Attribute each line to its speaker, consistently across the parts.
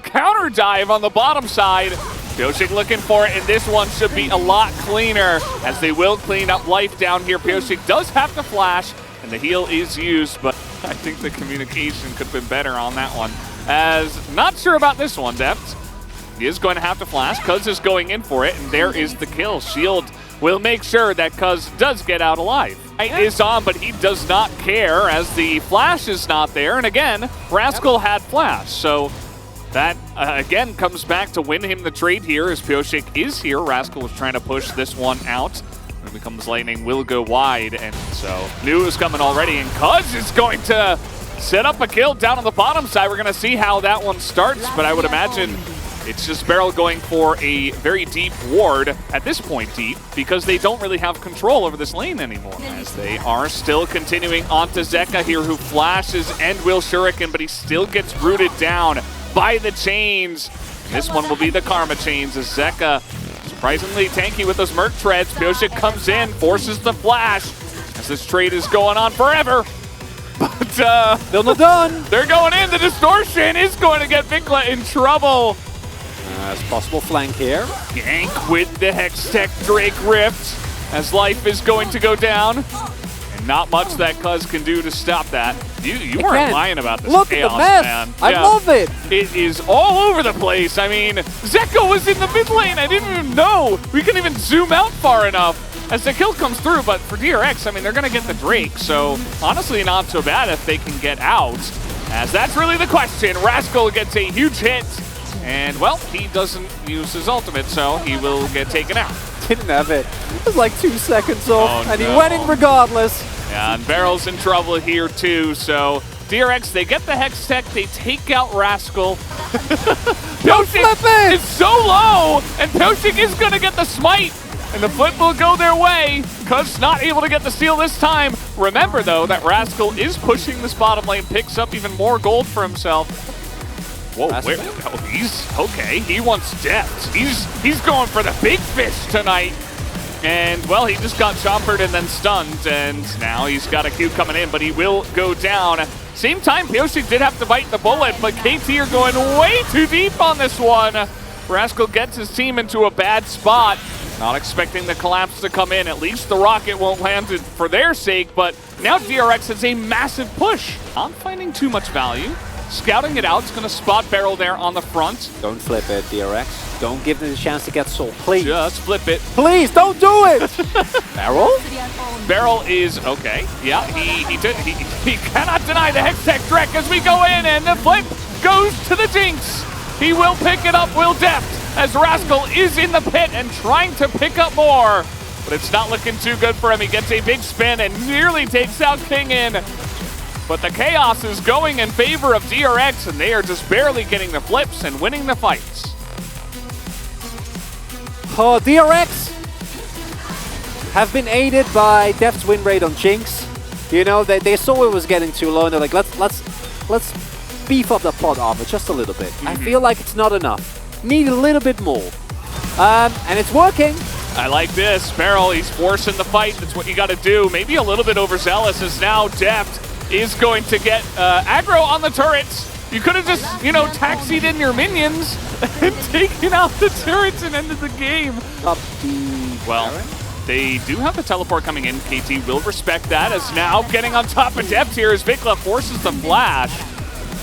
Speaker 1: counter dive on the bottom side. Pyosik looking for it, and this one should be a lot cleaner, as they will clean up life down here. Pyosik does have to flash, and the heal is used, but I think the communication could have been better on that one. As not sure about this one, Deft. He is going to have to flash. Cuz is going in for it, and there is the kill. Shield will make sure that Cuz does get out alive. Light is on, but he does not care, as the flash is not there. And again, Rascal had flash, so that, again, comes back to win him the trade here, as Pyosik is here. Rascal was trying to push this one out. When it becomes lightning, will go wide, and so New is coming already, and Cuz is going to set up a kill down on the bottom side. We're going to see how that one starts, but I would imagine it's just Beryl going for a very deep ward, at this point deep, because they don't really have control over this lane anymore. As they are still continuing onto Zeka here, who flashes and will shuriken, but he still gets rooted down by the chains. This one will be the Karma chains, as Zeka surprisingly tanky with those Merc treads. Pyosik comes in, forces the flash, as this trade is going on forever. But
Speaker 2: still not done.
Speaker 1: They're going in. The distortion is going to get Vikla in trouble.
Speaker 2: As possible flank here.
Speaker 1: Gank with the Hextech Drake Rift, as life is going to go down. And not much that Cuz can do to stop that. You weren't lying about this.
Speaker 2: Look
Speaker 1: chaos,
Speaker 2: at the mess.
Speaker 1: man.
Speaker 2: I love it.
Speaker 1: It is all over the place. I mean, Zeka was in the mid lane. I didn't even know. We couldn't even zoom out far enough as the kill comes through. But for DRX, I mean, they're going to get the Drake. So honestly, not so bad if they can get out, as that's really the question. Rascal gets a huge hit. And, well, he doesn't use his ultimate, so he will get taken out.
Speaker 2: Didn't have it. It was like 2 seconds off, and
Speaker 1: no.
Speaker 2: he went in regardless.
Speaker 1: Yeah, and Barrel's in trouble here, too. So, DRX, they get the Hextech, they take out Rascal. Pyosik is so low, and Pyosik is going to get the smite. And the flip will go their way. Cuz not able to get the steal this time. Remember, though, that Rascal is pushing this bottom lane, picks up even more gold for himself. Whoa, where, oh, he's okay. He wants depth. He's going for the big fish tonight. And, well, he just got chompered and then stunned, and now he's got a Q coming in, but he will go down. Same time, Pyosik did have to bite the bullet, but KT are going way too deep on this one. Rascal gets his team into a bad spot. Not expecting the collapse to come in. At least the rocket won't land it for their sake, but now DRX has a massive push. Not finding too much value. Scouting it out, it's going to spot Beryl there on the front.
Speaker 2: Don't flip it, DRX. Don't give them the chance to get soul, please.
Speaker 1: Just flip it.
Speaker 2: Please, don't do it! Beryl?
Speaker 1: Beryl is okay. Yeah, he cannot deny the Hextech Drek as we go in, and the flip goes to the Jinx. He will pick it up, will Deft, as Rascal is in the pit and trying to pick up more. But it's not looking too good for him. He gets a big spin and nearly takes out King in. But the chaos is going in favor of DRX, and they are just barely getting the flips and winning the fights.
Speaker 2: Oh, DRX have been aided by Deft's win rate on Jinx. You know, they saw it was getting too low, and they're like, let's beef up the plot armor just a little bit. I feel like it's not enough. Need a little bit more. And it's working.
Speaker 1: I like this. Beryl, he's forcing the fight. That's what you got to do. Maybe a little bit overzealous, as now Deft is going to get aggro on the turrets. You could have just, you know, taxied in your minions and taken out the turrets and ended the game. Well, they do have the teleport coming in. KT will respect that, as now getting on top of Deft here as Vikla forces the flash.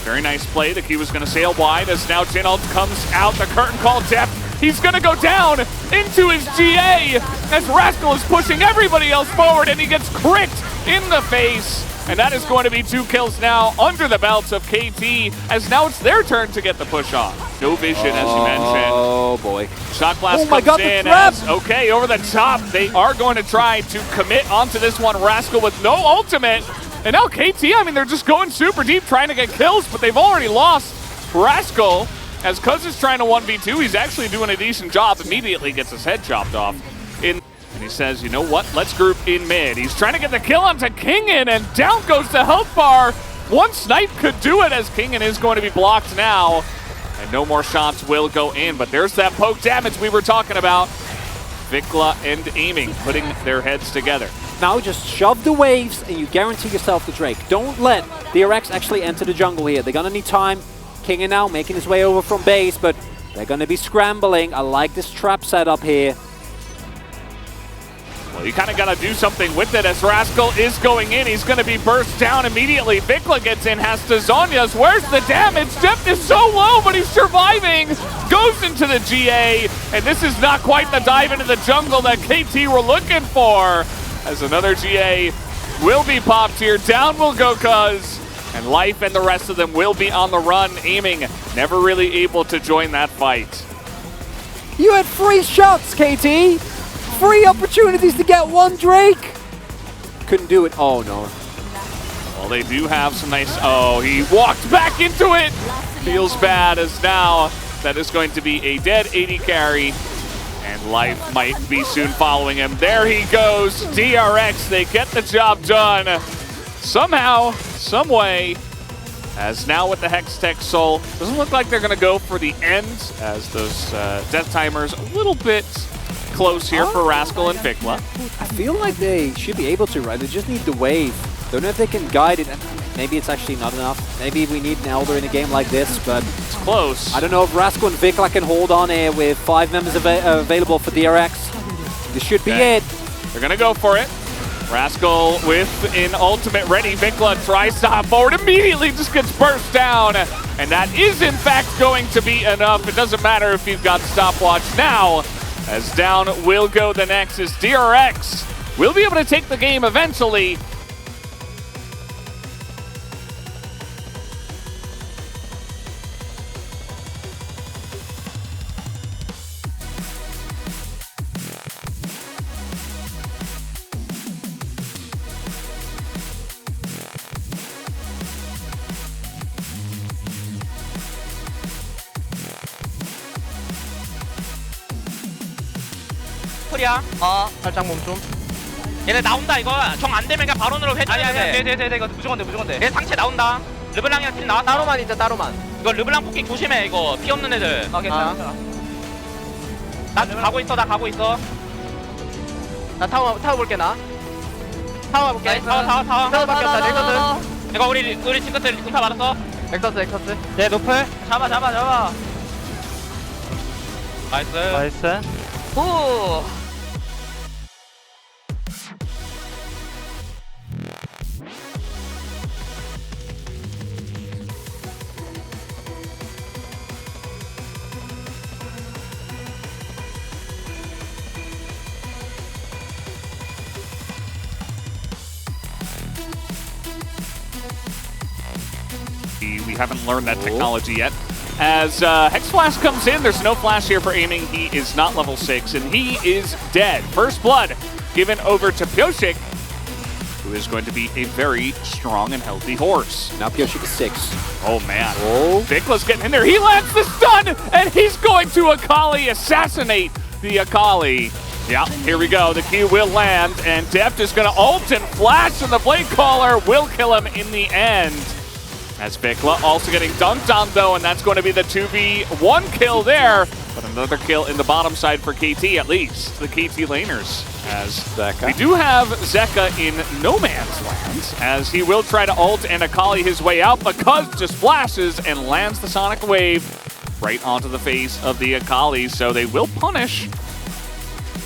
Speaker 1: Very nice play. The Q was going to sail wide, as now Jinald comes out. The curtain call Deft. He's going to go down into his GA as Rascal is pushing everybody else forward, and he gets cricked in the face. And that is going to be 2 kills now under the belts of KT, as now it's their turn to get the push on. No vision, as you mentioned.
Speaker 2: Oh, boy.
Speaker 1: Shot Blast comes in as, okay, over the top. They are going to try to commit onto this one. Rascal with no ultimate. And now KT, I mean, they're just going super deep trying to get kills, but they've already lost. Rascal, as Cuz is trying to 1v2, he's actually doing a decent job. Immediately gets his head chopped off. And he says, you know what, let's group in mid. He's trying to get the kill onto Kingin, and down goes the health bar. One snipe could do it, as Kingin is going to be blocked now. And no more shots will go in, but there's that poke damage we were talking about. Vikla and aiming, putting their heads together.
Speaker 2: Now just shove the waves, and you guarantee yourself the Drake. Don't let DRX actually enter the jungle here. They're going to need time Kingin now making his way over from base, but they're going to be scrambling. I like this trap setup here.
Speaker 1: Well, you kind of got to do something with it as Rascal is going in. He's going to be burst down immediately. Vikla gets in, has to Zhonya's. Where's the damage? Depth is so low, but he's surviving. Goes into the GA, and this is not quite the dive into the jungle that KT were looking for. As another GA will be popped here. Down will go Cuz, and Life and the rest of them will be on the run, aiming. Never really able to join that fight.
Speaker 2: You had 3 shots, KT. 3 opportunities to get 1 Drake. Couldn't do it. Oh, no.
Speaker 1: Well, they do have some nice... Oh, he walked back into it. Feels bad as now that is going to be a dead 80 carry. And Life might be soon following him. There he goes. DRX, they get the job done. Somehow, some way. As now with the Hex Tech Soul, doesn't look like they're going to go for the end, as those death timers a little bit close here for Rascal and Vikla.
Speaker 2: I feel like they should be able to, right? They just need the wave. Don't know if they can guide it. Maybe it's actually not enough. Maybe we need an Elder in a game like this, but
Speaker 1: it's close.
Speaker 2: I don't know if Rascal and Vikla can hold on here with 5 members available for DRX. This should be it.
Speaker 1: They're going to go for it. Rascal with an ultimate ready. Vikla tries to hop forward, immediately just gets burst down. And that is in fact going to be enough. It doesn't matter if you've got stopwatch now, as down will go the Nexus. DRX will be able to take the game eventually.
Speaker 3: 야 살짝 멈춤. 얘네 나온다 이거. 정 안 되면 그냥 바론으로 해줘야 돼. 돼. 이거 무조건 돼. 얘 상체 나온다. 르블랑이랑 팀 나왔다. 따로만 있자 따로만. 이거 르블랑 포킹 조심해 이거. 피 없는 애들. 괜찮아. 나 가고 있어. 나 타워 볼게 나. 타워 볼게. 타워 바뀌었다. 넥서스. 이거 우리 친구들 군타 받았어. 넥서스. 얘 노플. 잡아. 나이스. 후.
Speaker 1: We haven't learned that technology yet. As Hex Flash comes in, there's no flash here for aiming. He is not level 6, and he is dead. First blood given over to Pyosik, who is going to be a very strong and healthy horse.
Speaker 2: Now Pyosik is 6.
Speaker 1: Oh, man. Vikla's getting in there. He lands the stun, and he's going to Akali, assassinate the Akali. Yeah, here we go. The Q will land, and Deft is going to ult and flash, and the Blade Caller will kill him in the end. As Vikla also getting dunked on, though, and that's going to be the 2v1 kill there. But another kill in the bottom side for KT, at least. The KT laners. As Zeka. We do have Zeka in no man's land, as he will try to ult and Akali his way out, but Cuz just flashes and lands the Sonic Wave right onto the face of the Akali, so they will punish.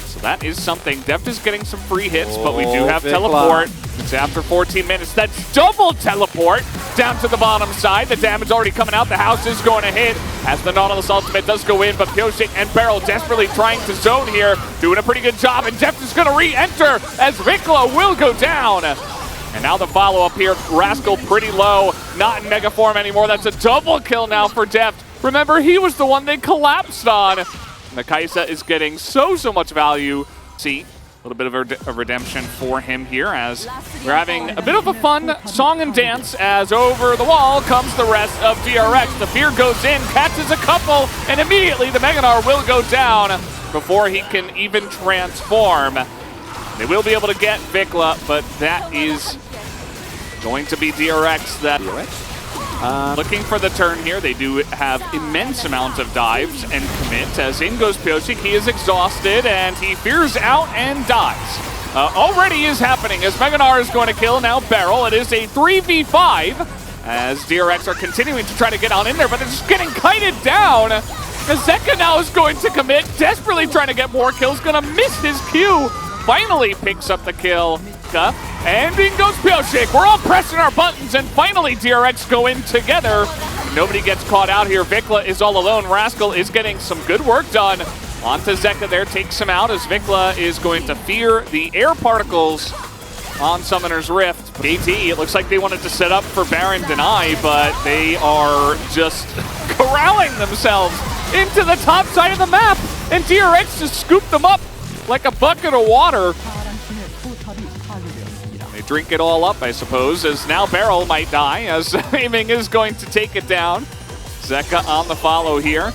Speaker 1: So that is something. Deft is getting some free hits, but we do have teleport. It's after 14 minutes. That's double teleport down to the bottom side. The damage already coming out. The house is going to hit as the Nautilus ultimate does go in, but Pyosik and Beryl desperately trying to zone here, doing a pretty good job, and Deft is going to re-enter as Vikla will go down. And now the follow-up here. Rascal pretty low, not in mega form anymore. That's a double kill now for Deft. Remember, he was the one they collapsed on. And the Kaisa is getting so much value. See, a little bit of a redemption for him here as we're having a bit of a fun song and dance as over the wall comes the rest of DRX. The Fear goes in, catches a couple, and immediately the Meganar will go down before he can even transform. They will be able to get Vikla, but that is going to be DRX that... looking for the turn here. They do have immense amount of dives and commit. As in goes Pyosik, he is exhausted and he fears out and dies. Already is happening as Meganar is going to kill now Beryl. It is a 3v5 as DRX are continuing to try to get on in there, but they're just getting kited down. Zeka now is going to commit, desperately trying to get more kills, gonna miss his Q. Finally picks up the kill. And in goes Pyosik. We're all pressing our buttons, and finally DRX go in together. Nobody gets caught out here. Vikla is all alone. Rascal is getting some good work done. Onto Zeka there, takes him out as Vikla is going to fear the air particles on Summoner's Rift. KT, it looks like they wanted to set up for Baron Deny, but they are just corralling themselves into the top side of the map, and DRX just scooped them up like a bucket of water. They drink it all up, I suppose, as now Barrel might die, as Aiming is going to take it down. Zeka on the follow here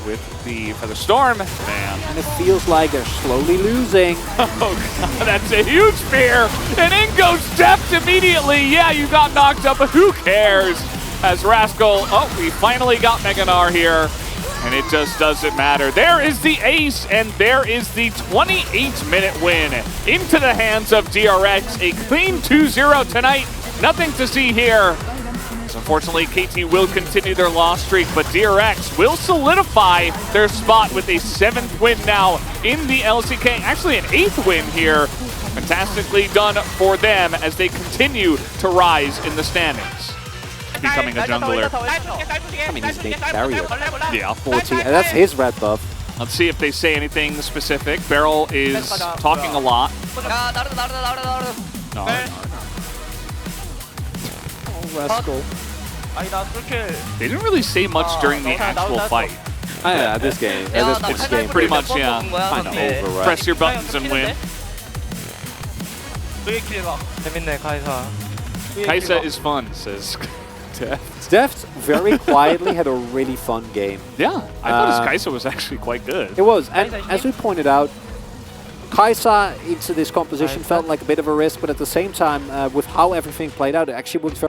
Speaker 1: with the Feather Storm. Man.
Speaker 2: And it feels like they're slowly losing.
Speaker 1: Oh god, that's a huge fear. And in goes Deft immediately. Yeah, you got knocked up, but who cares? As Rascal, oh, we finally got Meganar here. And it just doesn't matter. There is the ace, and there is the 28-minute win into the hands of DRX. A clean 2-0 tonight. Nothing to see here. Unfortunately, KT will continue their loss streak, but DRX will solidify their spot with a 7th win now in the LCK. Actually, an 8th win here. Fantastically done for them as they continue to rise in the standings. Becoming a jungler.
Speaker 2: I mean, he's made barrier.
Speaker 1: Yeah.
Speaker 2: 14, and that's his red buff.
Speaker 1: Let's see if they say anything specific. Barrel is talking a lot. No.
Speaker 2: Rascal.
Speaker 1: They didn't really say much during the actual fight.
Speaker 2: Yeah, this game. This game.
Speaker 1: Pretty much, yeah.
Speaker 2: Kind of over, right?
Speaker 1: Press your buttons and win. Kaisa is fun, says Deft.
Speaker 2: Deft very quietly had a really fun game.
Speaker 1: Yeah, I thought his Kaisa was actually quite good.
Speaker 2: It was, and as we pointed out, Kaisa into this composition felt like a bit of a risk, but at the same time, with how everything played out, it actually worked very